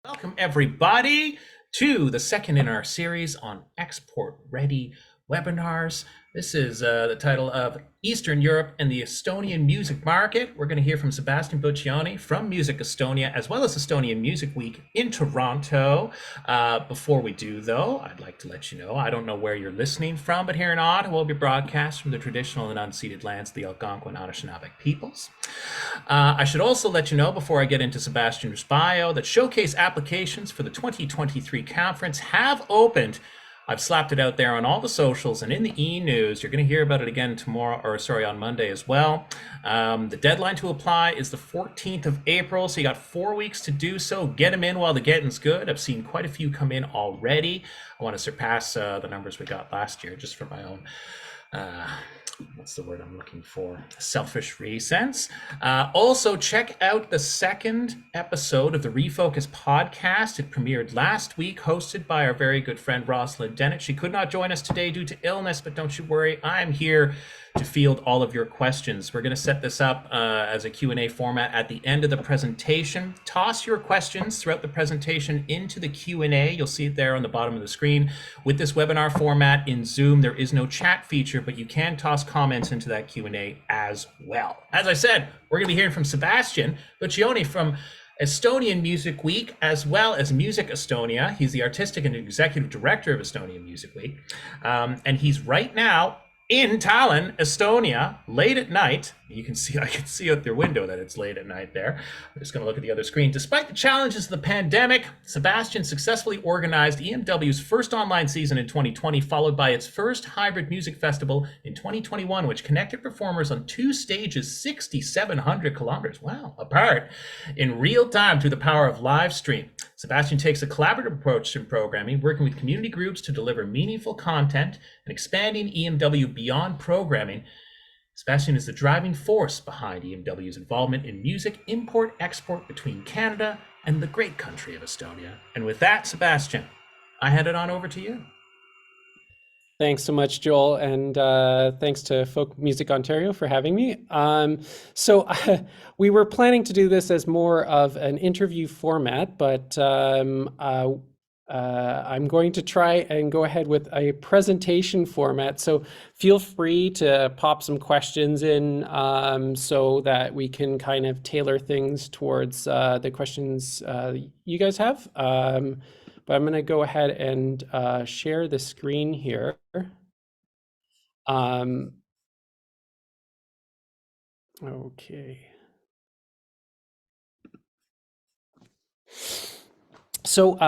Welcome, everybody, to the second in our series on export ready webinars. This is the title of Eastern Europe and the Estonian Music Market. We're going to hear from Sebastian Buccioni from Music Estonia, as well as Estonian Music Week in Toronto. Before we do, though, I'd like to let you know, I don't know where you're listening from, but here in Ottawa, we'll be broadcast from the traditional and unceded lands of the Algonquin Anishinaabe peoples. I should also let you know, before I get into Sebastian's bio, that showcase applications for the 2023 conference have opened. I've slapped it out there on all the socials and in the e-news. You're going to hear about it again on Monday as well. The deadline to apply is the 14th of April, so you got 4 weeks to do so. Get them in while the getting's good. I've seen quite a few come in already. I want to surpass the numbers we got last year, just for my own what's the word I'm looking for? Selfish reasons. Also, check out the second episode of the Refocus podcast. It premiered last week, hosted by our very good friend Rosalind Dennett. She could not join us today due to illness, but don't you worry, I'm here to field all of your questions. We're going to set this up as a Q&A format at the end of the presentation. Toss your questions throughout the presentation into the Q&A. You'll see it there on the bottom of the screen. With this webinar format in Zoom, there is no chat feature, but you can toss comments into that Q&A as well. As I said, we're going to be hearing from Sebastian Buccioni from Estonian Music Week, as well as Music Estonia. He's the artistic and executive director of Estonian Music Week. And he's right now in Tallinn, Estonia, late at night. I can see out their window that it's late at night there. I'm just going to look at the other screen. Despite the challenges of the pandemic, Sebastian successfully organized EMW's first online season in 2020, followed by its first hybrid music festival in 2021, which connected performers on two stages 6,700 kilometers, apart, in real time through the power of live stream. Sebastian takes a collaborative approach to programming, working with community groups to deliver meaningful content and expanding EMW beyond programming. Sebastian is the driving force behind EMW's involvement in music import-export between Canada and the great country of Estonia. And with that, Sebastian, I hand it on over to you. Thanks so much, Joel, and thanks to Folk Music Ontario for having me. We were planning to do this as more of an interview format, but I'm going to try and go ahead with a presentation format. So feel free to pop some questions in so that we can kind of tailor things towards the questions you guys have. But I'm going to go ahead and share the screen here. Okay. So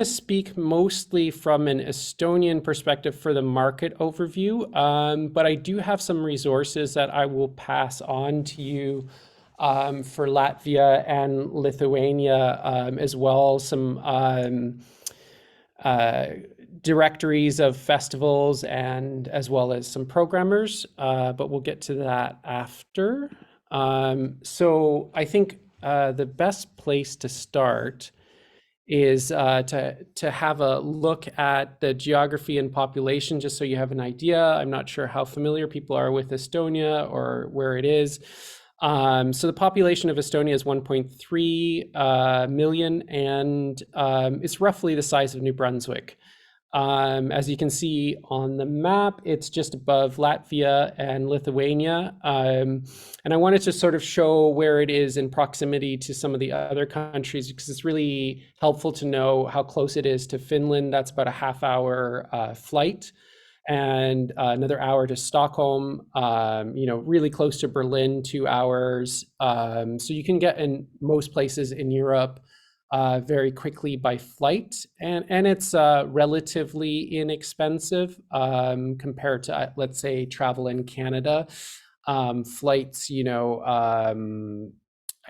speak mostly from an Estonian perspective for the market overview, but I do have some resources that I will pass on to you for Latvia and Lithuania as well, some directories of festivals and as well as some programmers, but we'll get to that after. So I think the best place to start is to have a look at the geography and population, just so you have an idea. I'm not sure how familiar people are with Estonia or where it is. So the population of Estonia is 1.3 million, and it's roughly the size of New Brunswick. As you can see on the map, it's just above Latvia and Lithuania. And I wanted to sort of show where it is in proximity to some of the other countries, because it's really helpful to know how close it is to Finland. That's about a half-hour flight, and another hour to Stockholm, really close to Berlin, 2 hours. So you can get in most places in Europe very quickly by flight, and it's relatively inexpensive compared to, let's say, travel in Canada. Flights, I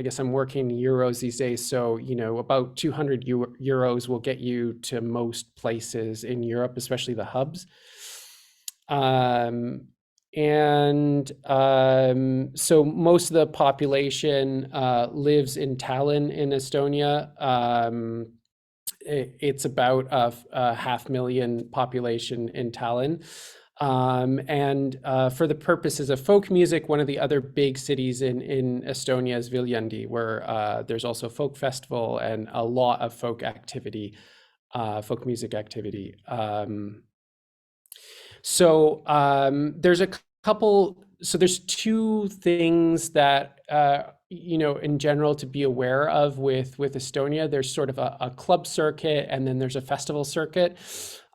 guess I'm working euros these days, so about 200 euros will get you to most places in Europe, especially the hubs. So most of the population lives in Tallinn in Estonia. It's about a 500,000 population in Tallinn. And for the purposes of folk music, one of the other big cities in Estonia is Viljandi, where there's also folk festival and a lot of folk activity, folk music activity. There's a couple, so there's two things that, in general to be aware of with Estonia. There's sort of a club circuit, and then there's a festival circuit.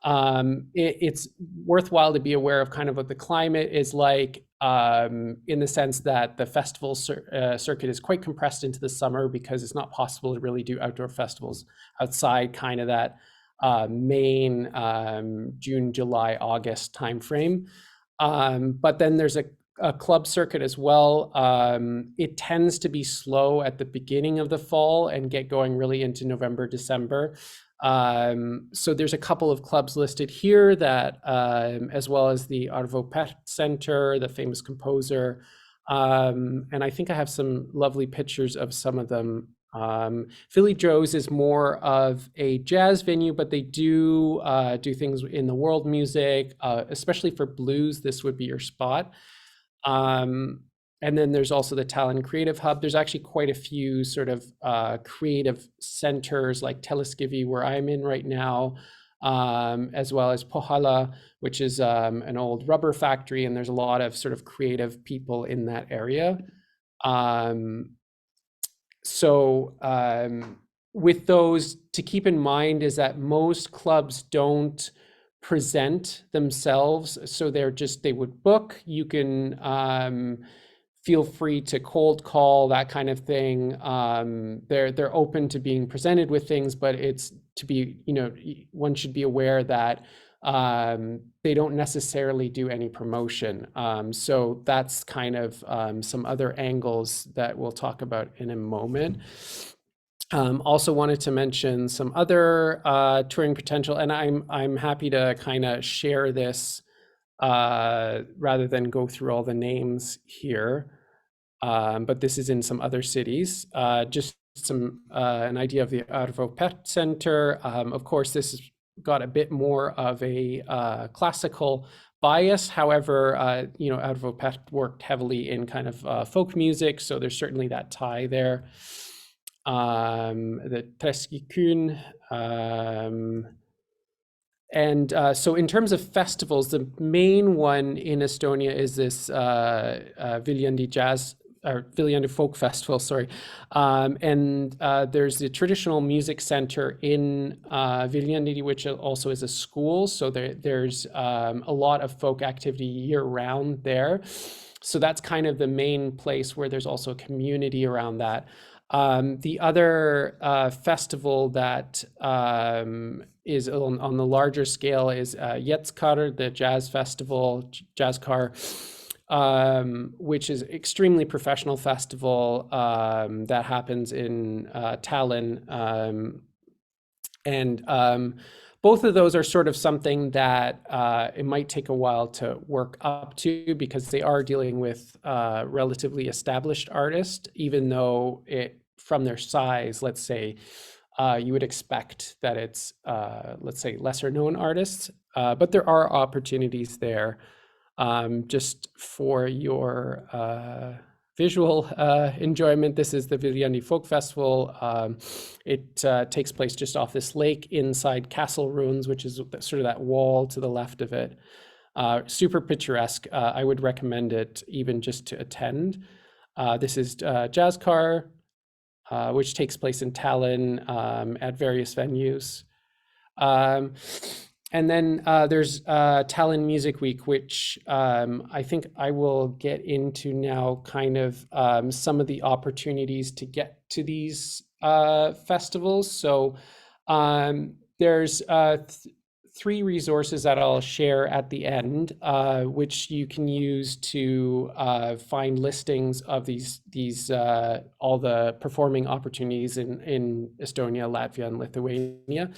It's worthwhile to be aware of kind of what the climate is like, in the sense that the festival circuit is quite compressed into the summer because it's not possible to really do outdoor festivals outside kind of that main June, July, August timeframe. But then there's a club circuit as well. It tends to be slow at the beginning of the fall and get going really into November, December. So there's a couple of clubs listed here that, as well as the Arvo Pärt Center, the famous composer. And I think I have some lovely pictures of some of them. Philly Joe's is more of a jazz venue, but they do do things in the world music, especially for blues. This would be your spot. And then there's also the Tallinn Creative Hub. There's actually quite a few sort of creative centers like Teleskivi, where I'm in right now, as well as Pohala, which is an old rubber factory. And there's a lot of sort of creative people in that area. With those, to keep in mind is that most clubs don't present themselves. So they would book. You can feel free to cold call, that kind of thing. They're open to being presented with things, but it's to be, one should be aware that they don't necessarily do any promotion. So that's kind of some other angles that we'll talk about in a moment. Also wanted to mention some other touring potential, and I'm happy to kind of share this rather than go through all the names here. But this is in some other cities. Just an idea of the Arvo Pärt Center. Of course, this has got a bit more of a classical bias. However, Arvo Pärt worked heavily in kind of folk music, so there's certainly that tie there. The Treskikun. So in terms of festivals, the main one in Estonia is this Viljandi Folk Festival, sorry. There's the traditional music center in Viljandi, which also is a school. So there's a lot of folk activity year round there. So that's kind of the main place where there's also a community around that. The other festival that is on the larger scale is Jetskar, the jazz festival, Jazzcar, which is extremely professional festival that happens in Tallinn. Both of those are sort of something that it might take a while to work up to, because they are dealing with relatively established artists, even though from their size, let's say, you would expect that it's, let's say, lesser known artists, but there are opportunities there. Just for your visual enjoyment, this is the Viljandi Folk Festival. It takes place just off this lake inside castle ruins, which is sort of that wall to the left of it. Super picturesque. I would recommend it even just to attend. This is Jazzcar, which takes place in Tallinn at various venues. And then there's Tallinn Music Week, which I think I will get into now, kind of some of the opportunities to get to these festivals. So there's three resources that I'll share at the end, which you can use to find listings of these all the performing opportunities in Estonia, Latvia, and Lithuania.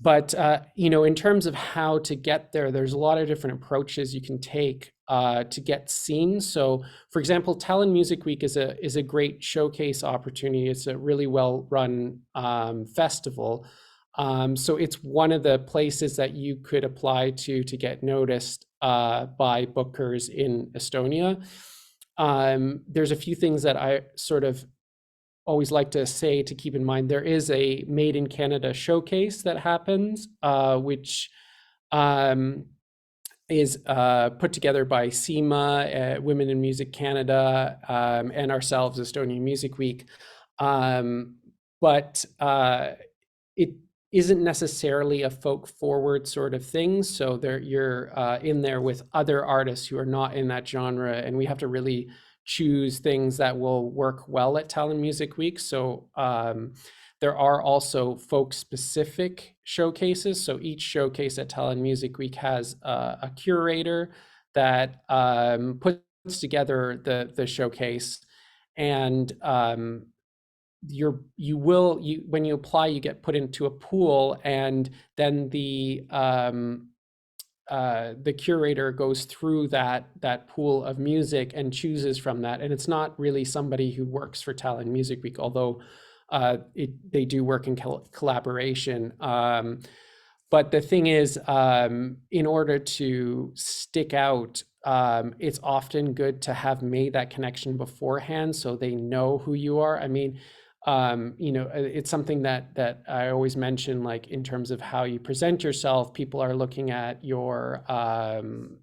But in terms of how to get there, there's a lot of different approaches you can take to get seen. So, for example, Tallinn Music Week is a great showcase opportunity. It's a really well-run festival. So it's one of the places that you could apply to get noticed by bookers in Estonia. There's a few things that I sort of always like to say to keep in mind. There is a Made in Canada showcase that happens, which um, is put together by SEMA, Women in Music Canada, and ourselves, Estonian Music Week. Um, but it isn't necessarily a folk forward sort of thing. So there you're in there with other artists who are not in that genre, and we have to really choose things that will work well at Tallinn Music Week. So there are also folk specific showcases. So each showcase at Tallinn Music Week has a curator that puts together the showcase, and when you apply, you get put into a pool, and then the curator goes through that pool of music and chooses from that. And it's not really somebody who works for Tallinn Music Week, although they do work in collaboration. But the thing is, in order to stick out, it's often good to have made that connection beforehand so they know who you are. I mean, it's something that I always mention, like in terms of how you present yourself. People are looking at your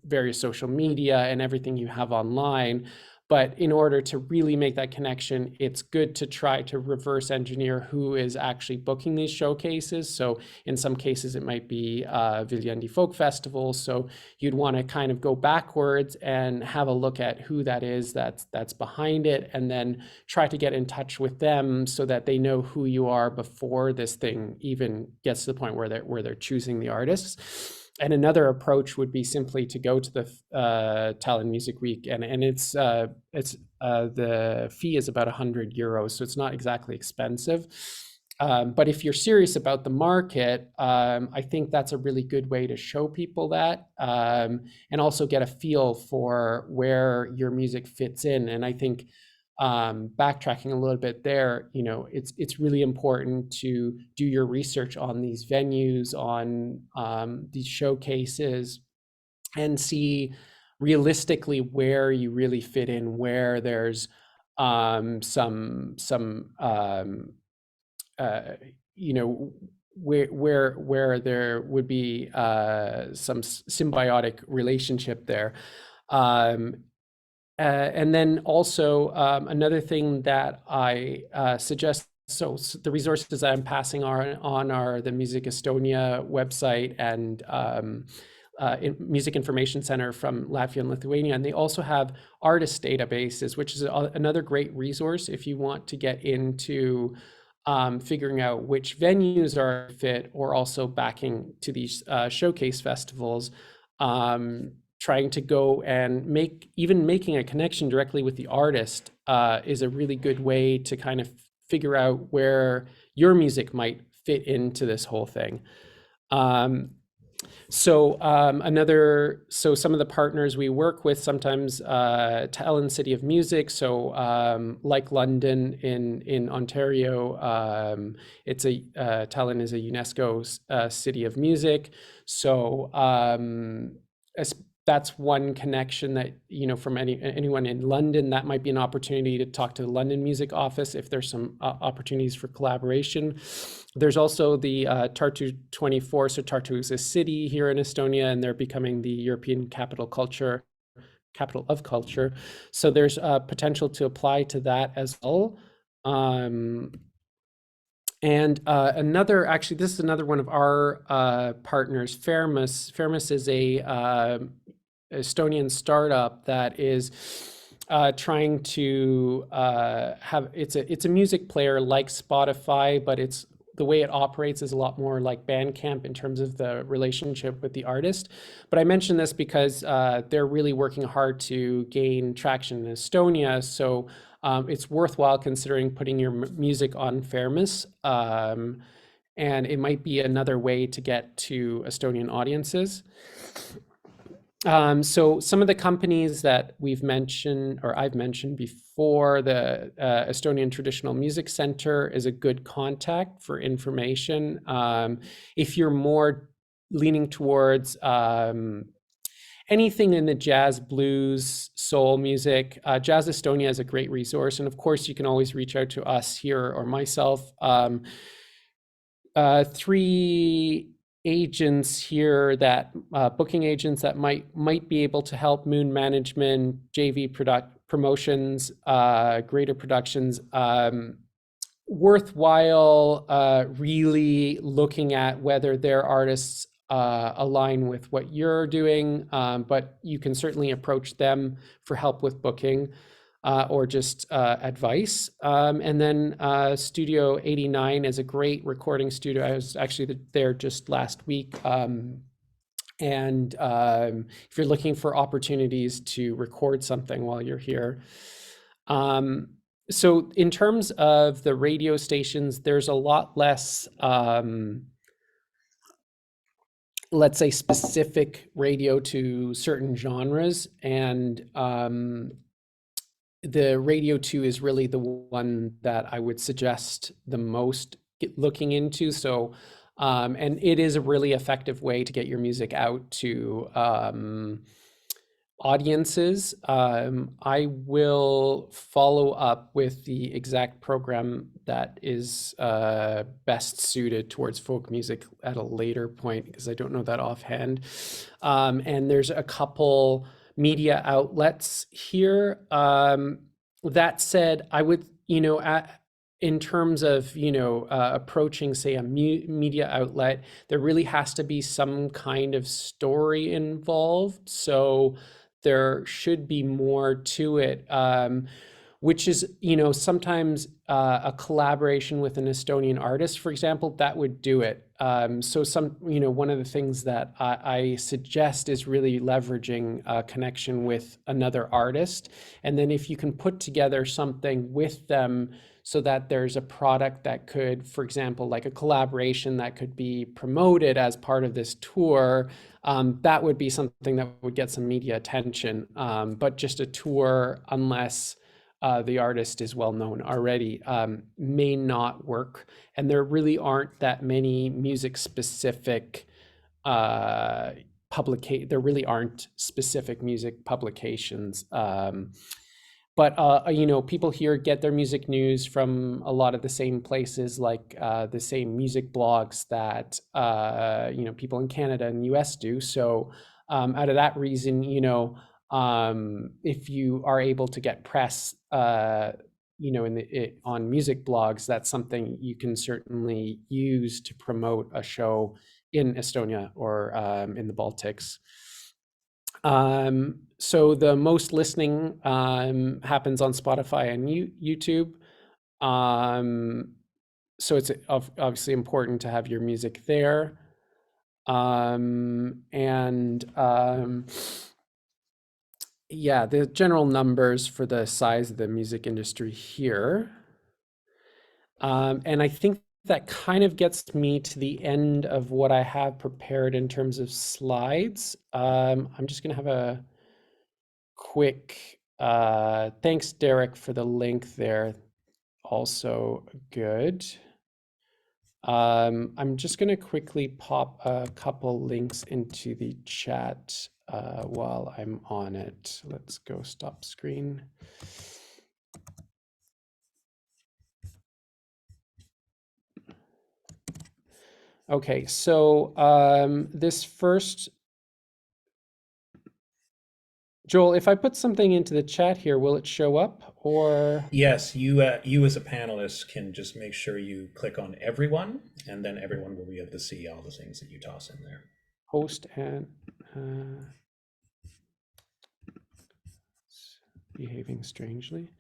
various social media and everything you have online. But in order to really make that connection, it's good to try to reverse engineer who is actually booking these showcases. So in some cases, it might be Viljandi Folk Festival. So you'd want to kind of go backwards and have a look at who that is that's behind it, and then try to get in touch with them so that they know who you are before this thing even gets to the point where they're choosing the artists. And another approach would be simply to go to the Tallinn Music Week, and it's the fee is about €100, so it's not exactly expensive. But if you're serious about the market, I think that's a really good way to show people that, and also get a feel for where your music fits in. And I think backtracking a little bit there, it's really important to do your research on these venues, on these showcases, and see realistically where you really fit in, where there's some you know where there would be some symbiotic relationship there. And then also another thing that I suggest, so the resources that I'm passing on are the Music Estonia website and Music Information Center from Latvia and Lithuania. And they also have artist databases, which is another great resource if you want to get into figuring out which venues are fit, or also backing to these showcase festivals. Trying to go and making a connection directly with the artist is a really good way to kind of figure out where your music might fit into this whole thing. So some of the partners we work with, sometimes Tallinn City of Music. So like London in Ontario, Tallinn is a UNESCO city of music. So that's one connection that, from anyone in London, that might be an opportunity to talk to the London Music Office if there's some opportunities for collaboration. There's also the Tartu 24. So Tartu is a city here in Estonia, and they're becoming the European capital of culture. So there's potential to apply to that as well. And this is another one of our partners, Fairmus. Fairmus is a Estonian startup that is trying to it's a music player like Spotify, but the way it operates is a lot more like Bandcamp in terms of the relationship with the artist. But I mention this because they're really working hard to gain traction in Estonia. So it's worthwhile considering putting your music on Fairmus. And it might be another way to get to Estonian audiences. So some of the companies that we've mentioned or I've mentioned before, the Estonian Traditional Music Center is a good contact for information. If you're more leaning towards anything in the jazz, blues, soul music, Jazz Estonia is a great resource. And of course, you can always reach out to us here or myself. Three agents here that booking agents that might be able to help: Moon Management, JV Promotions, Greater Productions. Worthwhile really looking at whether their artists align with what you're doing, but you can certainly approach them for help with booking or just advice. And then Studio 89 is a great recording studio. I was actually there just last week. And if you're looking for opportunities to record something while you're here. So in terms of the radio stations, there's a lot less, let's say, specific radio to certain genres. And the Radio 2 is really the one that I would suggest the most looking into. So, and it is a really effective way to get your music out to audiences. I will follow up with the exact program that is best suited towards folk music at a later point, because I don't know that offhand. And there's a couple media outlets here. That said, I would, in terms of, approaching, say, a media outlet, there really has to be some kind of story involved. So there should be more to it, which is, sometimes a collaboration with an Estonian artist, for example, that would do it. So one of the things that I suggest is really leveraging a connection with another artist. And then if you can put together something with them so that there's a product that could, for example, like a collaboration that could be promoted as part of this tour, that would be something that would get some media attention. But just a tour, unless the artist is well known already, may not work. And there really aren't that many music specific there really aren't specific music publications. But people here get their music news from a lot of the same places, like the same music blogs that people in Canada and US do. So out of that reason, if you are able to get press, on music blogs, that's something you can certainly use to promote a show in Estonia or in the Baltics. So the most listening happens on Spotify and YouTube. So it's obviously important to have your music there. Yeah, the general numbers for the size of the music industry here. And I think that kind of gets me to the end of what I have prepared in terms of slides. I'm just going to have a quick, thanks, Derek, for the link there. Also good. I'm just going to quickly pop a couple links into the chat while I'm on it. Let's go stop screen. Okay, so this first, Joel, if I put something into the chat here, will it show up or? Yes, you as a panelist can just make sure you click on everyone, and then everyone will be able to see all the things that you toss in there. Host and behaving strangely.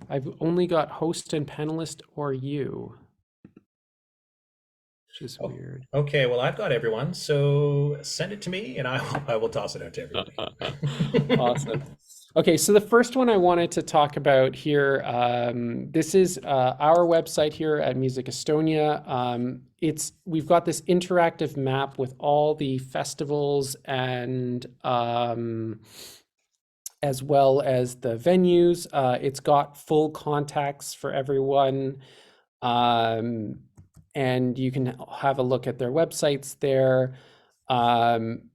I've only got host and panelist or you, which is weird. Okay, well, I've got everyone, so send it to me, and I will toss it out to everybody. Awesome. Okay, so the first one I wanted to talk about here, this is our website here at Music Estonia. We've got this interactive map with all the festivals and as well as the venues. It's got full contacts for everyone, um, and you can have a look at their websites there. Um,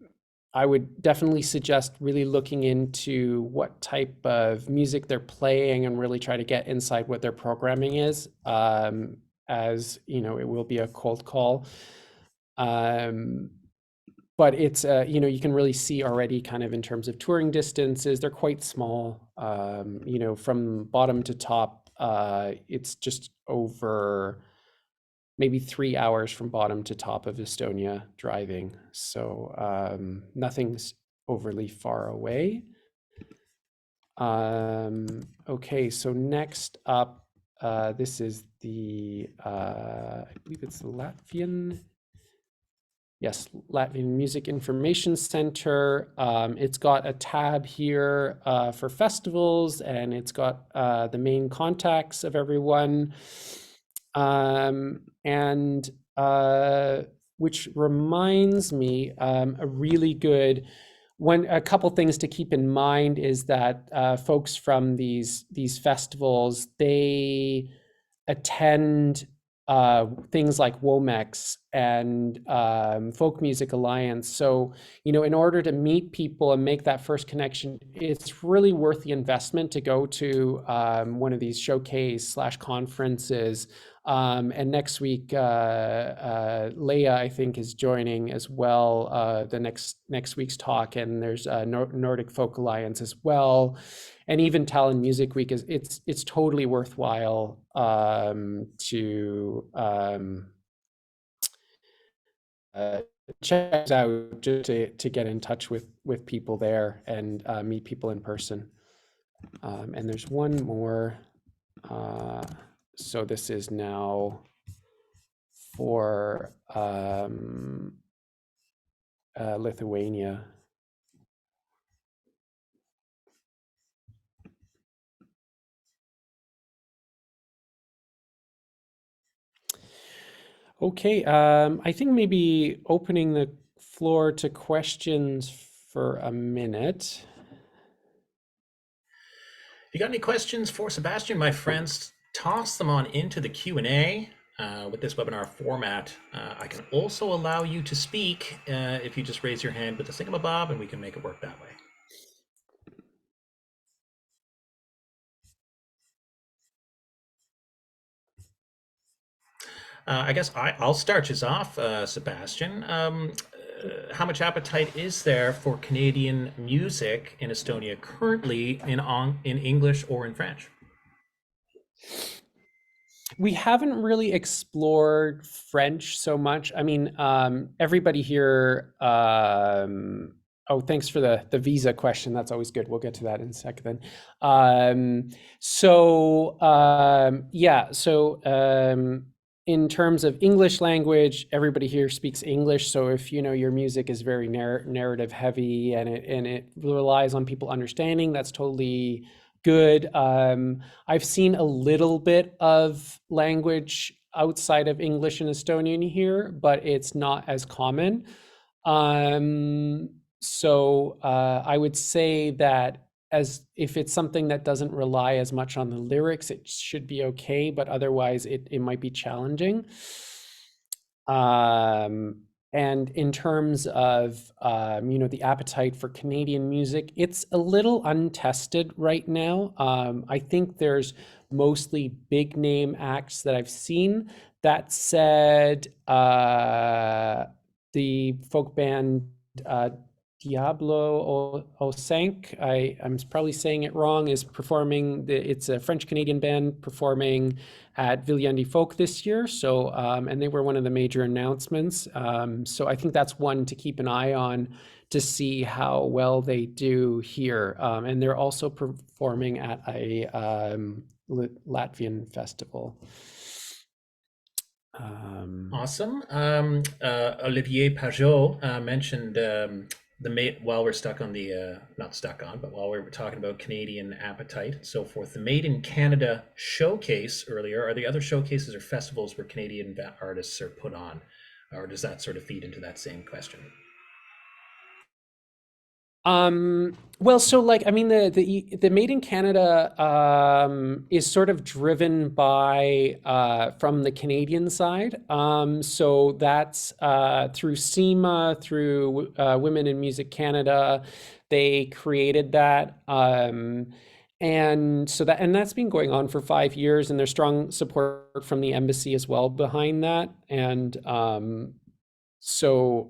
I would definitely suggest really looking into what type of music they're playing and really try to get inside what their programming is, as you know, it will be a cold call. Um, but it's, you know, you can really see already kind of in terms of touring distances, they're quite small. You know, from bottom to top, it's just over maybe 3 hours from bottom to top of Estonia driving. So nothing's overly far away. Okay, so next up, this is the, I believe it's the Latvian. Yes, Latvian Music Information Center. It's got a tab here for festivals, and it's got the main contacts of everyone. And which reminds me, a really good one. A couple things to keep in mind is that folks from these festivals, they attend things like WOMEX and Folk Music Alliance. So, you know, in order to meet people and make that first connection, it's really worth the investment to go to one of these showcase slash conferences. And next week, Leah, I think, is joining as well. The next week's talk, and there's Nordic Folk Alliance as well, and even Tallinn Music Week is it's totally worthwhile to check us out, just to get in touch with people there and meet people in person. And there's one more. So this is now for Lithuania. Okay, I think maybe opening the floor to questions for a minute. If you got any questions for Sebastian, my friends, toss them on into the Q&A. With this webinar format, I can also allow you to speak if you just raise your hand with the thingamabob, and we can make it work that way. I guess I'll start us off, Sebastian. How much appetite is there for Canadian music in Estonia currently in English or in French? We haven't really explored French so much. I mean, everybody here. Oh, thanks for the visa question. That's always good. We'll get to that in a second. Then, yeah. So in terms of English language, everybody here speaks English. So if you know your music is very narrative heavy and it relies on people understanding, that's totally good. I've seen a little bit of language outside of English and Estonian here, but it's not as common. I would say that as if it's something that doesn't rely as much on the lyrics, it should be okay, but otherwise it might be challenging. And in terms of you know, the appetite for Canadian music, it's a little untested right now. I think there's mostly big name acts that I've seen. That said, the folk band Diablo au Cinq, I'm probably saying it wrong, is performing. It's a French Canadian band performing at Viljandi Folk this year. So, and they were one of the major announcements. So I think that's one to keep an eye on to see how well they do here. And they're also performing at a Latvian festival. Awesome. Olivier Pajot mentioned while we're stuck on the not stuck on, but while we were talking about Canadian appetite and so forth, the Made in Canada showcase earlier, are the other showcases or festivals where Canadian artists are put on, or does that sort of feed into that same question? Well, so like, I mean, the Made in Canada is sort of driven by from the Canadian side. So that's through SEMA, through Women in Music Canada. They created that. And so that's been going on for 5 years, and there's strong support from the embassy as well behind that. And so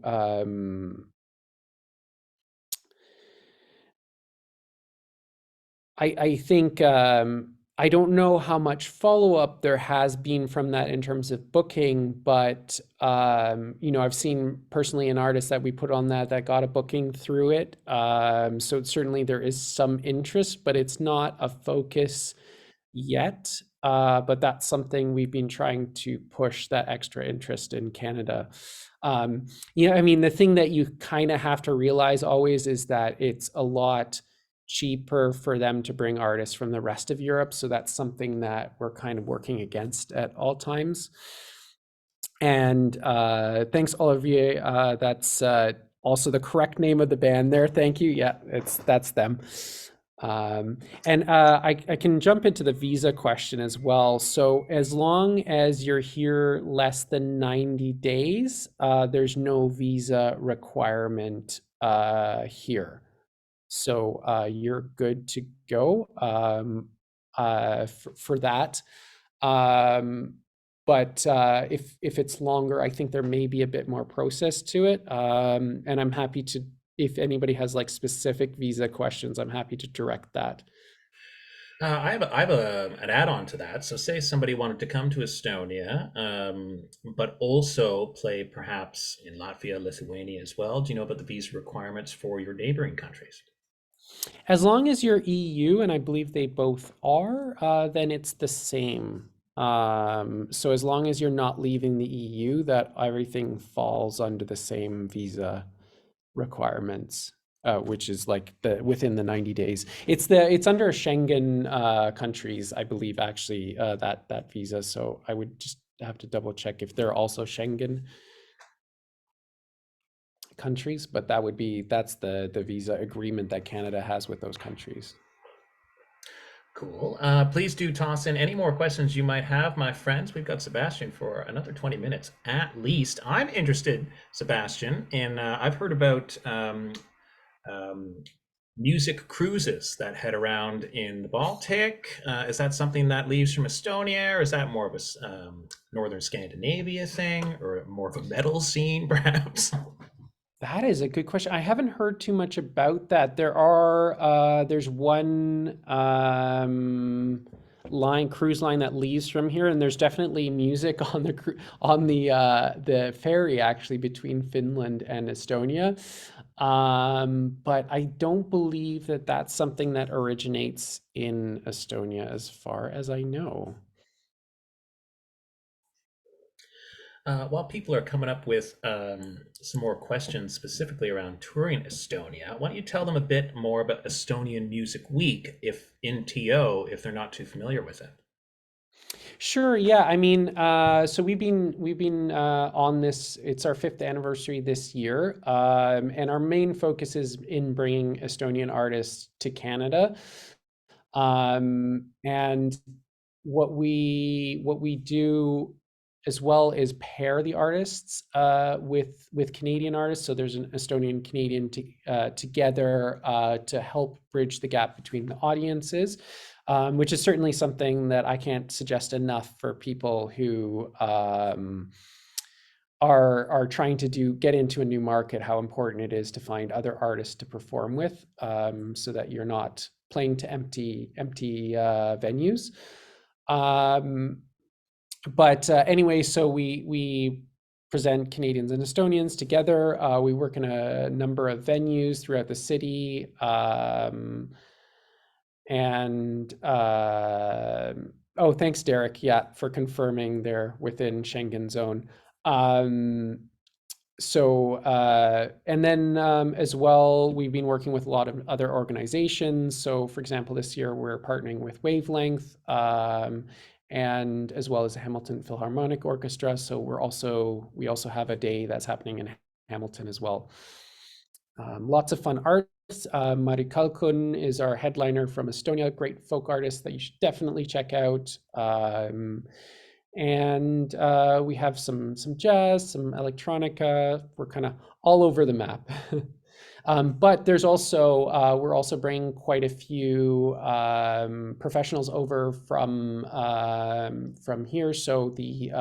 I think I don't know how much follow-up there has been from that in terms of booking, but I've seen personally an artist that we put on that got a booking through it. So certainly there is some interest, but it's not a focus yet. But that's something we've been trying to push, that extra interest in Canada. I mean, the thing that you kind of have to realize always is that it's a lot cheaper for them to bring artists from the rest of Europe. So that's something that we're kind of working against at all times. And thanks, Olivier. That's also the correct name of the band there. Thank you. Yeah, that's them. And I can jump into the visa question as well. So as long as you're here less than 90 days, there's no visa requirement here. So you're good to go for that. Um, but if it's longer, I think there may be a bit more process to it. And I'm happy to, if anybody has like specific visa questions, I'm happy to direct that. An add-on to that. So, say somebody wanted to come to Estonia, but also play perhaps in Latvia, Lithuania as well. Do you know about the visa requirements for your neighboring countries? As long as you're EU, and I believe they both are, then it's the same. So as long as you're not leaving the EU, that everything falls under the same visa requirements, which is like the within the 90 days. It's under Schengen countries, I believe, actually, that visa. So I would just have to double check if they're also Schengen countries, but that's the visa agreement that Canada has with those countries. Cool. Please do toss in any more questions you might have, my friends. We've got Sebastian for another 20 minutes at least. I'm interested, Sebastian, in I've heard about um, music cruises that head around in the Baltic. Is that something that leaves from Estonia, or is that more of a northern Scandinavia thing, or more of a metal scene, perhaps? That is a good question. I haven't heard too much about that. There's one cruise line that leaves from here, and there's definitely music on the ferry actually between Finland and Estonia. But I don't believe that that's something that originates in Estonia, as far as I know. While people are coming up with some more questions specifically around touring Estonia, why don't you tell them a bit more about Estonian Music Week, if in TO, if they're not too familiar with it? Sure, yeah. I mean, so we've been on this. It's our fifth anniversary this year, and our main focus is in bringing Estonian artists to Canada. And what we do as well is pair the artists with Canadian artists. So there's an Estonian Canadian together to help bridge the gap between the audiences, which is certainly something that I can't suggest enough for people who are trying to get into a new market, how important it is to find other artists to perform with, so that you're not playing to empty venues. Um, but anyway, so we present Canadians and Estonians together. We work in a number of venues throughout the city, and oh, thanks, Derek. Yeah, for confirming they're within Schengen zone. Um, And then as well, we've been working with a lot of other organizations. So, for example, this year we're partnering with Wavelength, and as well as the Hamilton Philharmonic Orchestra. So we also have a day that's happening in Hamilton as well. Lots of fun artists. Mari Kalkun is our headliner from Estonia, great folk artist that you should definitely check out. And we have some jazz, some electronica. We're kind of all over the map. But there's also we're also bringing quite a few professionals over from here. So the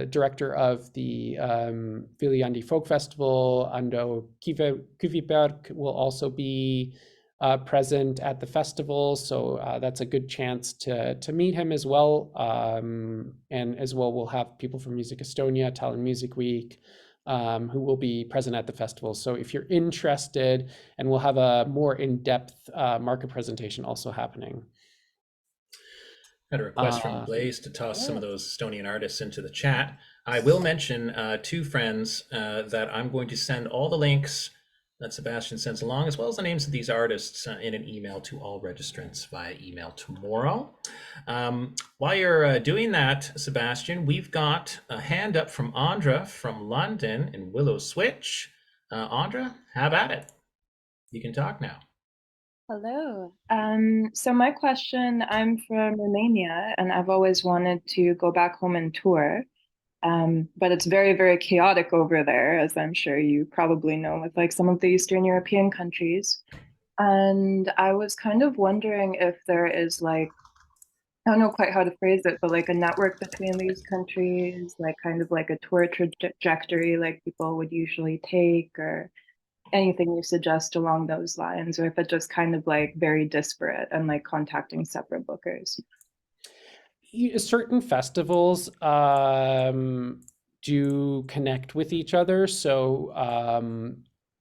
director of the Viljandi Folk Festival, Ando Kuviberg, will also be present at the festival. So that's a good chance to meet him as well. And as well, we'll have people from Music Estonia, Tallinn Music Week, who will be present at the festival. So if you're interested, and we'll have a more in-depth market presentation also happening. Got a request from Blaze to toss some Yeah. of those Estonian artists into the chat. I will mention two friends that I'm going to send all the links that Sebastian sends along, as well as the names of these artists in an email to all registrants via email tomorrow. While you're doing that, Sebastian, we've got a hand up from Andra from London in Willow Switch. Andra, have at it. You can talk now. Hello. So my question, I'm from Romania and I've always wanted to go back home and tour. But it's very, very chaotic over there, as I'm sure you probably know, with like some of the Eastern European countries. And I was kind of wondering if there is like, I don't know quite how to phrase it, but like a network between these countries, like kind of like a tour trajectory like people would usually take, or anything you suggest along those lines, or if it just kind of like very disparate and like contacting separate bookers. Certain festivals do connect with each other. So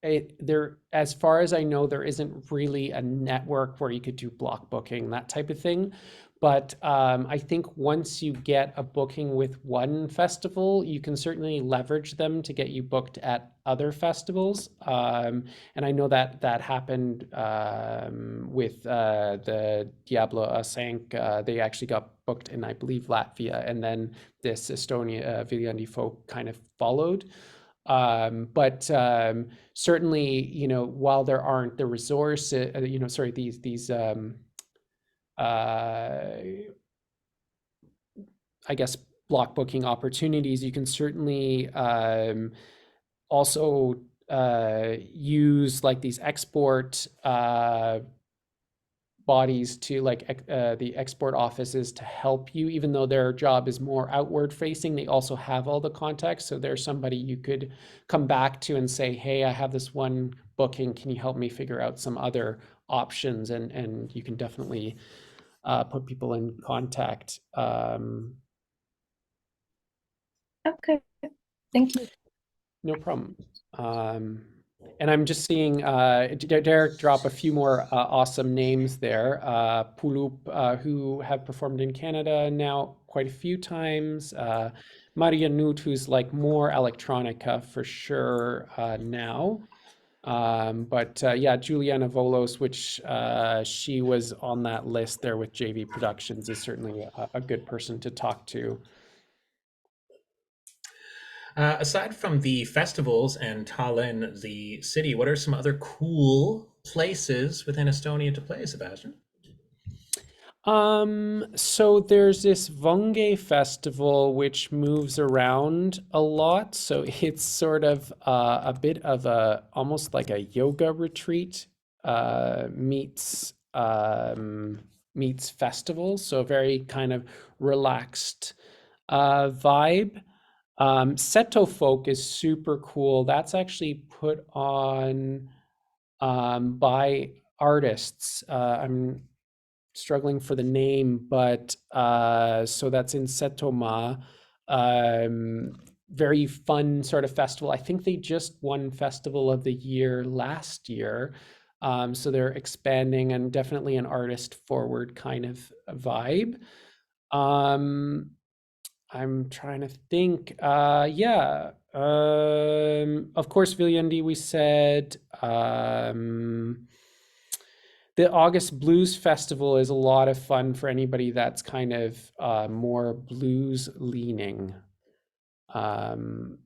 as far as I know, there isn't really a network where you could do block booking, that type of thing. But I think once you get a booking with one festival, you can certainly leverage them to get you booked at other festivals. And I know that that happened with the Diablo Sank. They actually got booked in, I believe, Latvia, and then this Estonia Viljandi Folk kind of followed. But certainly, while there aren't the resources, sorry, these I guess block booking opportunities, you can certainly also use like these export bodies to like the export offices to help you, even though their job is more outward facing. They also have all the contacts. So there's somebody you could come back to and say, hey, I have this one booking. Can you help me figure out some other options? And you can definitely put people in contact. Okay, thank you. No problem. And I'm just seeing Derek drop a few more awesome names there. Pulup, who have performed in Canada now quite a few times. Maria Nut, who's like more electronica for sure now. But yeah, Juliana Volos, which she was on that list there with JV Productions, is certainly a good person to talk to. Aside from the festivals and Tallinn, the city, what are some other cool places within Estonia to play, Sebastian? So there's this Vange festival which moves around a lot. So it's sort of a bit of a almost like a yoga retreat meets festival. So very kind of relaxed vibe. Seto Folk is super cool. That's actually put on by artists. I'm struggling for the name, but so that's in Setoma. Very fun sort of festival. I think they just won Festival of the Year last year. So they're expanding, and definitely an artist forward kind of vibe. I'm trying to think. Yeah. Of course, Viljandi, we said. The August Blues Festival is a lot of fun for anybody that's kind of more blues leaning. Um,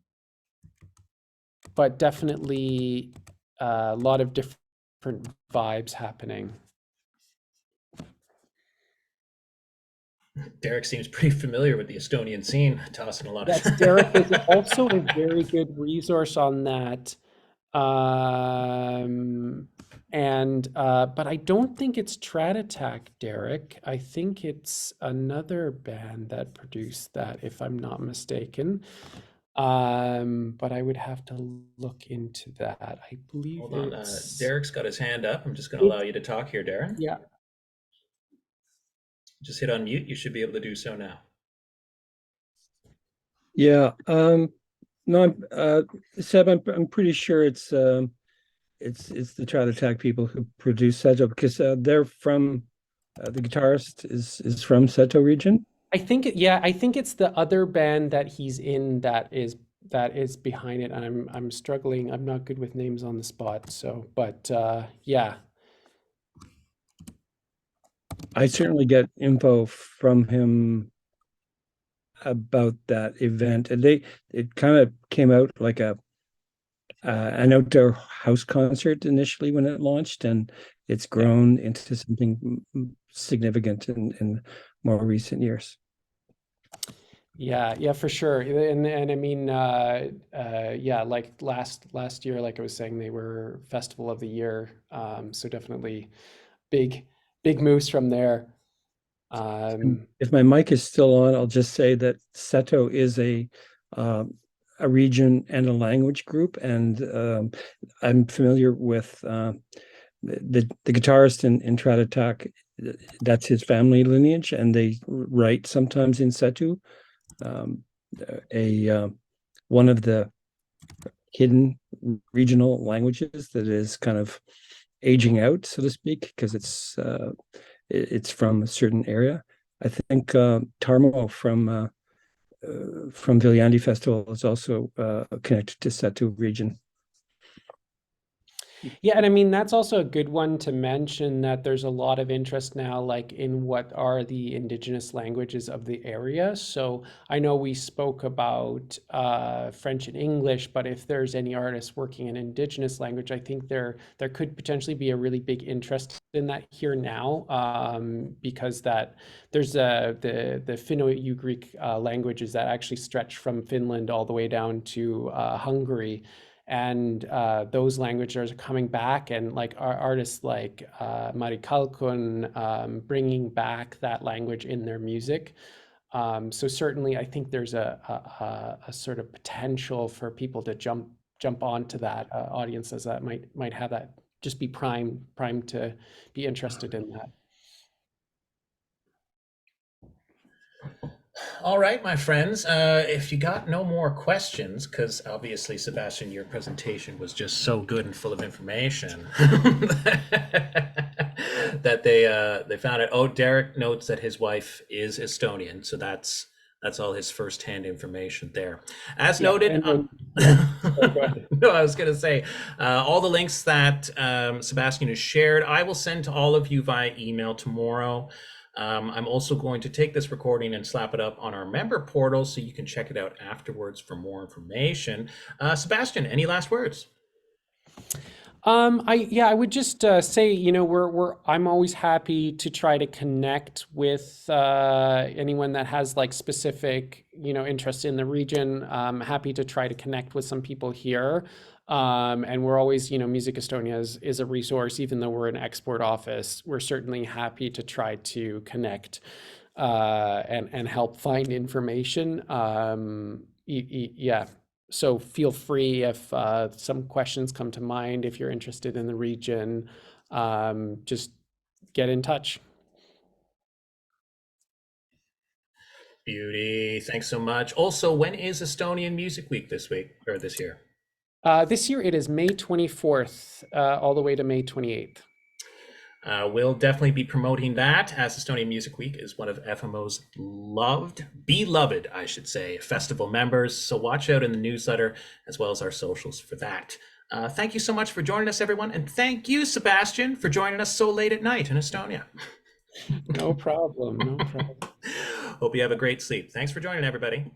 but definitely a lot of different vibes happening. Derek seems pretty familiar with the Estonian scene, tossing a lot of. Yes, Derek is also a very good resource on that. Um, but I don't think it's Trat Attack, Derek. I think it's another band that produced that, if I'm not mistaken. But I would have to look into that. I believe Hold on, it's Derek's got his hand up. I'm just going to it, allow you to talk here, Darren. yeah. Just hit on mute. You should be able to do so now. Yeah. No, Seb, I'm pretty sure it's the Child Attack people who produce Seto, because they're from the guitarist is from Seto region. I think it's the other band that he's in that is behind it. And I'm struggling. I'm not good with names on the spot. So, but yeah. I certainly get info from him about that event, and it kind of came out like an outdoor house concert initially when it launched, and it's grown into something significant in more recent years. Yeah, for sure. And I mean, yeah, like last year, like I was saying, they were Festival of the Year. So definitely big moves from there. If my mic is still on, I'll just say that Seto is a region and a language group, and I'm familiar with the guitarist in Trat Attack. That's his family lineage, and they write sometimes in Setu, one of the hidden regional languages that is kind of aging out, so to speak, because it's from a certain area. I think Tarmo from Viljandi Festival is also connected to Setu region. Yeah, and I mean that's also a good one to mention, that there's a lot of interest now, like in what are the indigenous languages of the area. So I know we spoke about French and English, but if there's any artists working in indigenous language, I think there could potentially be a really big interest in that here now, because that there's the Finno-Ugric languages that actually stretch from Finland all the way down to Hungary. And those languages are coming back, and like artists like Mari Kalkun bringing back that language in their music. So certainly, I think there's a sort of potential for people to jump onto that, audiences that might have that, just be primed to be interested in that. All right, my friends. If you got no more questions, because obviously, Sebastian, your presentation was just so good and full of information that they found it. Oh, Derek notes that his wife is Estonian, so that's all his firsthand information there. As noted, Go ahead. no, I was going to say all the links that Sebastian has shared, I will send to all of you via email tomorrow. I'm also going to take this recording and slap it up on our member portal so you can check it out afterwards for more information. Sebastian, any last words? I would just say, I'm always happy to try to connect with anyone that has like specific, interest in the region. Happy to try to connect with some people here. And we're always, Music Estonia is a resource, even though we're an export office. We're certainly happy to try to connect and help find information. Yeah. So feel free if some questions come to mind, if you're interested in the region, just get in touch. Beauty. Thanks so much. Also, when is Estonian Music Week this week or this year? This year it is May 24th all the way to May 28th. We'll definitely be promoting that, as Estonian Music Week is one of FMO's beloved, I should say, festival members. So watch out in the newsletter as well as our socials for that. Thank you so much for joining us, everyone. And thank you, Sebastian, for joining us so late at night in Estonia. No problem. No problem. Hope you have a great sleep. Thanks for joining, everybody.